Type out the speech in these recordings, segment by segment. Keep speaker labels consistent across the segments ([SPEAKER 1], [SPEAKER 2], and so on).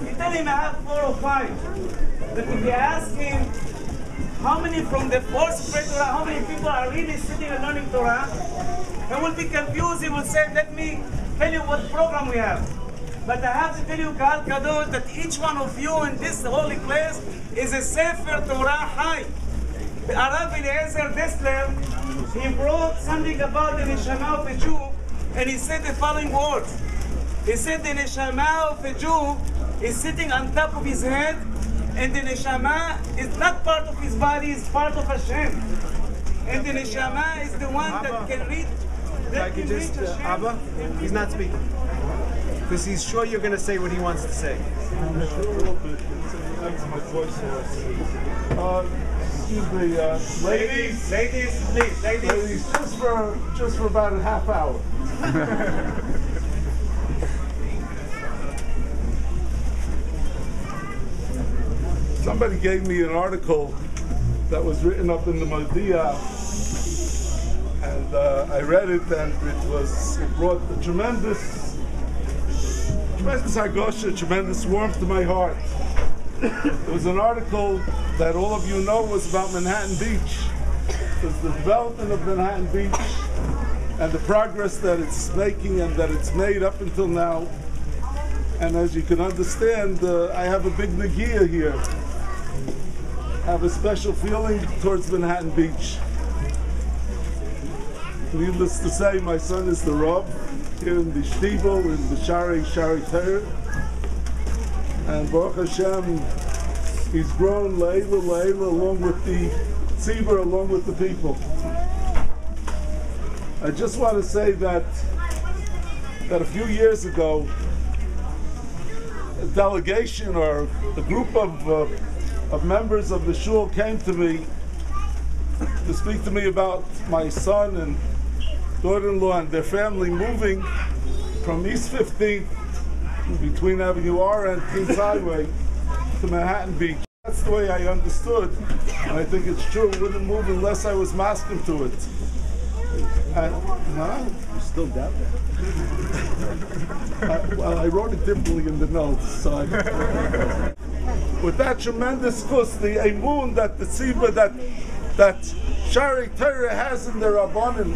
[SPEAKER 1] He tell him I have 4 or 5. But if you ask him how many from the fourth spread Torah, how many people are really sitting and learning Torah, he will be confused. He will say, let me tell you what program we have. But I have to tell you, Kahal Kadosh, that each one of you in this holy place is a Sefer Torah High. The Arav Eliezer Dessler, he brought something about the Neshama of a Jew, and he said the following words. He said the Neshama of a Jew is sitting on top of his head, and the Neshama is not part of his body, it's part of Hashem. And the Neshama is the one that can read, that can reach Hashem.
[SPEAKER 2] Abba, he's not speaking. Because he's sure you're going to say what he wants to say.
[SPEAKER 3] Excuse me, ladies,
[SPEAKER 1] please,
[SPEAKER 3] ladies, just for about a half hour. Somebody gave me an article that was written up in the Modia, and I read it, and it brought a tremendous hagosha, tremendous warmth to my heart. It was an article that all of you know was about Manhattan Beach. It was the development of Manhattan Beach and the progress that it's making and that it's made up until now. And as you can understand, I have a big nagia here. I have a special feeling towards Manhattan Beach. Needless to say, my son is the Rav here in the Shtieble, in the Shari Torah. And Baruch Hashem, he's grown Leila along with the Tzibur, along with the people. I just want to say that a few years ago, a delegation or a group of members of the shul came to me to speak to me about my son and daughter-in-law and their family moving from East 15th between Avenue R and Queens Highway to Manhattan Beach. That's the way I understood, and I think it's true. We wouldn't move unless I was masking to it. And,
[SPEAKER 2] You still doubt that?
[SPEAKER 3] well, I wrote it differently in the notes. So with that tremendous chus, the emun that the tzibah that Shari Torah has in their Rabbanim,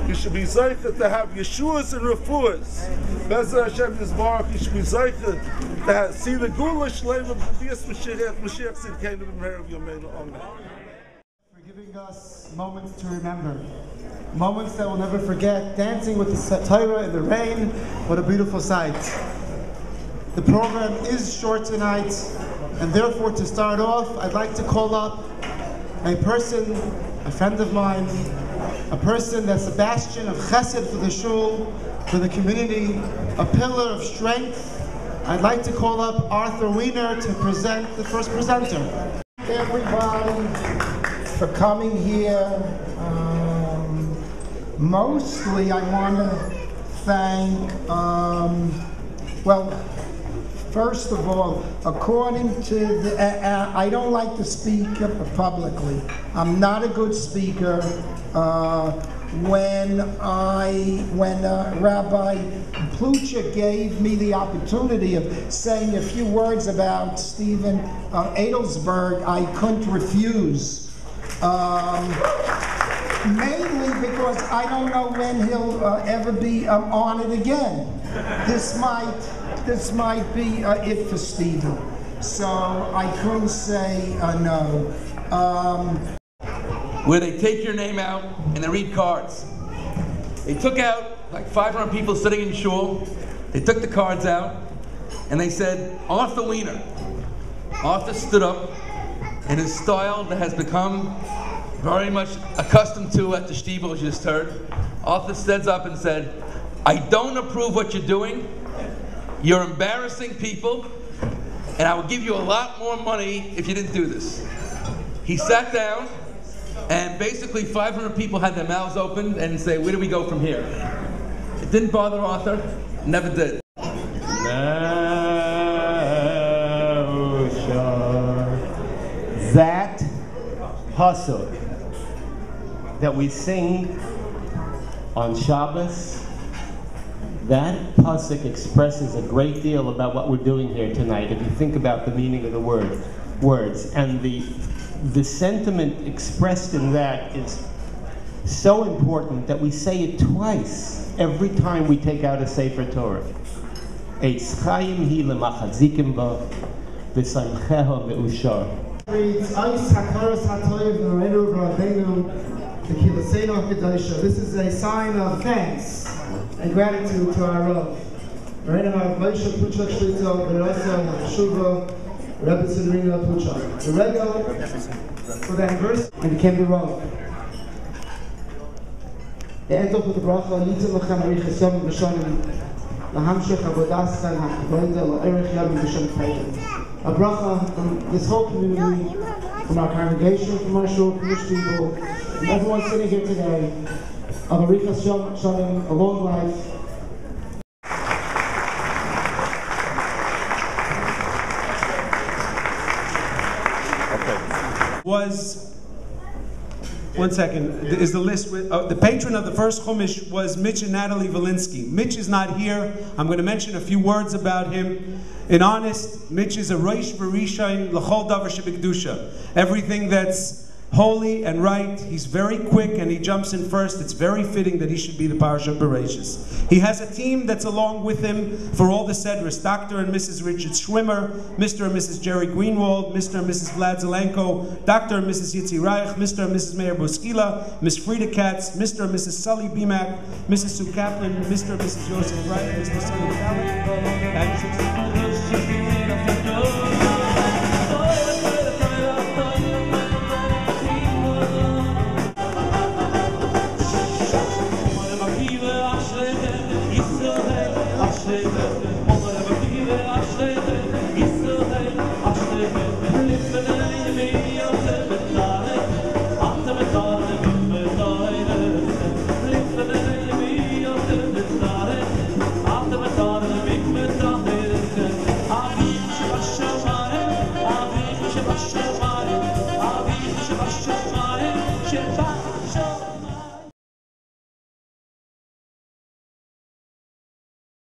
[SPEAKER 3] you should be zeicha to have Yeshuas and Refuas. Be'ezras Hashem Yisbarach, you should be zeicha to see the Gula Shleim of B'dias Mashiach Tzidkeinu B'meherav Yomeinu. Amen.
[SPEAKER 4] For giving us moments to remember. Moments that we'll never forget. Dancing with the Torah in the rain. What a beautiful sight. The program is short tonight, and therefore to start off, I'd like to call up a person, a friend of mine, a person that's a bastion of chesed for the shul, for the community, a pillar of strength. I'd like to call up Arthur Wiener to present the first presenter.
[SPEAKER 5] Everybody for coming here. Mostly I want to thank, well, first of all, according to the, I don't like to speak publicly. I'm not a good speaker. When Rabbi Plucha gave me the opportunity of saying a few words about Stephen Adelsberg, I couldn't refuse. Mainly because I don't know when he'll ever be on it again. This might be it for Stephen. So I couldn't say no.
[SPEAKER 6] Where they take your name out and they read cards. They took out like 500 people sitting in shul. They took the cards out and they said, Arthur Wiener. Arthur stood up in his style that has become very much accustomed to at the Shtieble, as you just heard. Arthur stands up and said, I don't approve what you're doing. You're embarrassing people, and I will give you a lot more money if you didn't do this. He sat down, and basically 500 people had their mouths open and say, where do we go from here? It didn't bother Arthur, never did.
[SPEAKER 7] That hustle that we sing on Shabbos That pasuk expresses a great deal about what we're doing here tonight. If you think about the meaning of the words, and the sentiment expressed in that is so important that we say it twice every time we take out a Sefer Torah. Eitz Chaim hi lemachzikim bo, v'samcheho me'ushar.
[SPEAKER 4] Reads, Eis Hakaras Hatoyev Noreinu V'Rabeinu V'Kilaseinu HaKadoshah. This is a sign of thanks and gratitude to our Rav. Noreinu Rav Moshe Puchak Shlito V'Rasa Hashuva Rebbe Tzedrina Puchak. The regal for the anniversary and became the Rav. The end of the bracha, Yitzim Lachem Arichas Yom V'Shonim Lahamshech Avodas and Ha'avodah La'erech Yom V'Shem Chayim. A bracha from this whole community, from our congregation, from our shul, from the Shtieble, from everyone sitting here today, of Arichas Shalom, a long life.
[SPEAKER 2] One second. Is the list with, the patron of the first Chumash was Mitch and Natalie Valinsky. Mitch is not here. I'm going to mention a few words about him. In honest, Mitch is a Reish V'Rishayin L'chol Davar Shebikdusha. Everything that's holy and right. He's very quick and he jumps in first. It's very fitting that he should be the Parashat Bereshis. He has a team that's along with him for all the Sedris. Dr. and Mrs. Richard Schwimmer, Mr. and Mrs. Jerry Greenwald, Mr. and Mrs. Vlad Zelenko, Dr. and Mrs. Yitzi Reich, Mr. and Mrs. Meir Boskila, Miss Frida Katz, Mr. and Mrs. Sully Bimak, Mrs. Sue Kaplan, Mr. and Mrs. Joseph Wright, Mr. Sully Fallon, and
[SPEAKER 8] Shtieble.